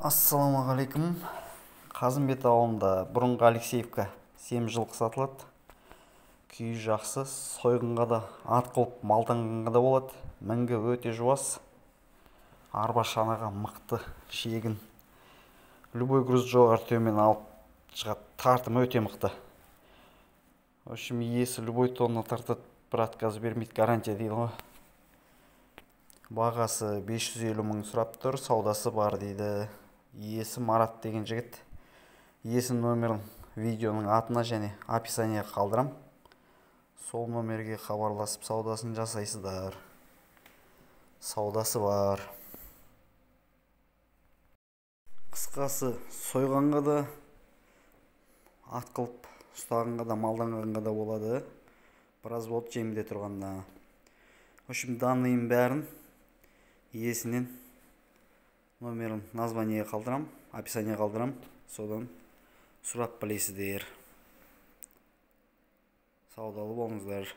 Ассалаумағалейкум. Қазымбет ауылында бұрынғы Алексеевка семіз жылқы сатылады. Күйі жақсы, сойғанға да, ат қылып малданғанға да болады. Мінгі өте жуас. Арба шанаға мықты, шегін. Любой груз жоғары төмен алып шығады. Тартымы өте мықты. В общем, иесі любой тонна тартады, бір отказ бермейді, гарантия дейді ғой. Бағасы 550 мың сұрап тұр, саудасы бар дейді. Иесі Марат деген жігіт. Иесінің номерін видеоның атына және описанияға қалдырам. Сол номерге хабарласып саудасын жасайсыздар. Саудасы бар. Қысқасы, сойғанға да, ат қылып ұстағанға да, малданғанға да болады. Біраз болды жемде тұрғанда. В общем, данныйын бәрін иесінен номерін название қалдырам, описание қалдырам. Содан сұрап білесіздер. Саудалы болыңыздар.